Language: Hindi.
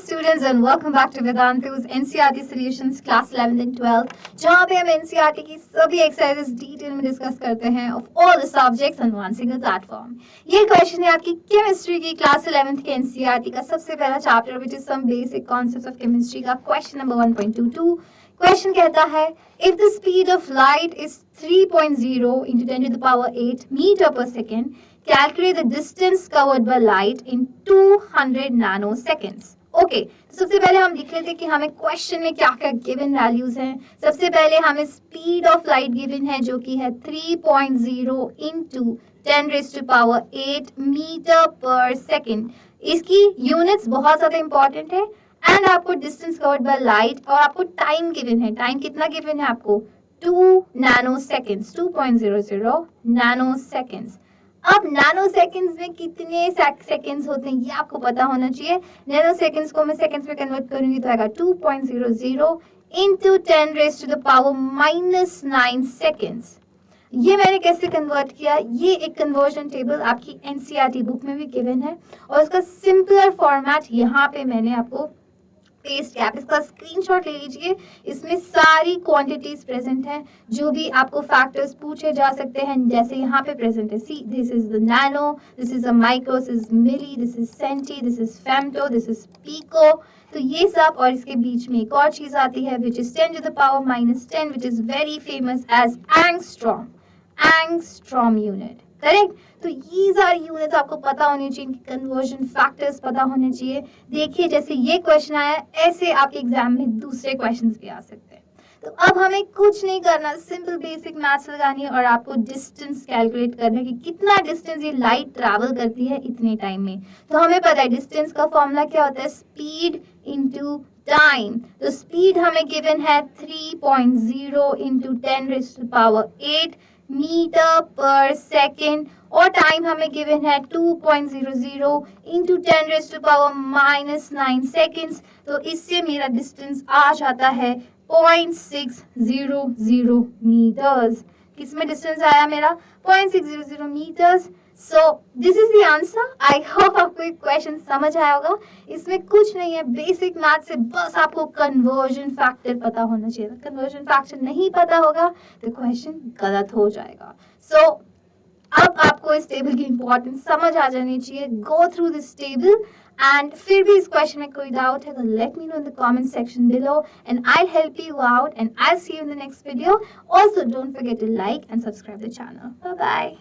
students and welcome back to Vedantu's NCERT Solutions Class 11th and 12th, जहाँ पे हम NCERT की सभी एक्सरसाइजेस डिटेल में डिस्कस करते हैं of all the subjects on one single platform. ये क्वेश्चन है आपकी केमिस्ट्री की क्लास 11th के NCERT का सबसे पहला chapter which is some basic concepts of chemistry का क्वेश्चन नंबर 1.22. क्वेश्चन कहता है if the speed of light is 3.0 into 10 to the power 8 meter per second, calculate the distance covered by light in 200 nanoseconds. Okay तो सबसे पहले हम लिख लेते हैं कि हमें क्वेश्चन में क्या क्या गिवन वैल्यूज हैं. सबसे पहले हमें स्पीड ऑफ लाइट गिवन है जो कि है 3.0 into 10 raise to power 8 metre per second. इसकी यूनिट्स बहुत ज्यादा इंपॉर्टेंट है. एंड आपको डिस्टेंस कवर्ड बाय लाइट और आपको टाइम गिवन है. टाइम कितना गिवन है आपको 2 नैनो सेकेंड्स, 2.00 नैनो सेकेंड्स. अब नैनो सेकेंड्स में कितने सेकेंड्स होते हैं ये आपको पता होना चाहिए. नैनो सेकेंड्स को मैं सेकेंड्स में कन्वर्ट करूंगी तो आएगा 2.00 into 10 raise to the power -9 seconds. ये मैंने कैसे कन्वर्ट किया, ये एक कन्वर्जन टेबल आपकी एनसीईआरटी बुक में भी गिवन है और उसका सिंपलर फॉर्मेट यहाँ पे मैंने आपको पेस्ट किया. इसका स्क्रीनशॉट ले लीजिए. इसमें सारी क्वांटिटीज प्रेजेंट हैं जो भी आपको फैक्टर्स पूछे जा सकते हैं जैसे यहाँ पे प्रेजेंट है. See this is the nano, this is a micro, this is milli, this is centi, this is femto, this is pico. तो ये सब और इसके बीच में एक और चीज आती है which is 10 to the power -10 which is very famous as angstrom. Angstrom unit, correct. तो ये सारी यूनिट्स आपको पता होनी चाहिए, इनके कन्वर्जन फैक्टर्स पता होने चाहिए. देखिए जैसे ये क्वेश्चन आया ऐसे आपके एग्जाम में दूसरे क्वेश्चंस भी आ सकते हैं. तो अब हमें कुछ नहीं करना, सिंपल बेसिक मैथ्स लगानी है और आपको डिस्टेंस कैलकुलेट करना है कि कितना डिस्टेंस ये लाइट ट्रैवल करती है इतने टाइम में. तो हमें पता है डिस्टेंस का फॉर्मूला क्या होता है, स्पीड इनटू टाइम. तो स्पीड हमें गिवन है 3.0 into 10 raise to power 8 metre per second और टाइम हमें गिवन है 2.00 into 10 raise to power -9 seconds. तो इससे मेरा डिस्टेंस आ जाता है 0.600 मीटर्स. किसमें डिस्टेंस आया मेरा 0.600 metres. So this is the answer. I hope आपको एक क्वेश्चन समझ आया होगा. इसमें कुछ नहीं है, बेसिक मैथ से बस आपको कन्वर्जन फैक्टर पता होना चाहिए. कन्वर्जन फैक्टर नहीं पता होगा तो क्वेश्चन गलत हो जाएगा. सो अब आपको इस टेबल की इंपॉर्टेंस समझ आ जानी चाहिए. Go through this table and फिर भी इस क्वेश्चन में कोई डाउट है तो let me know in the comment section below and I help you out and I see you in the next video. Also don't forget to like and subscribe the channel. Bye bye.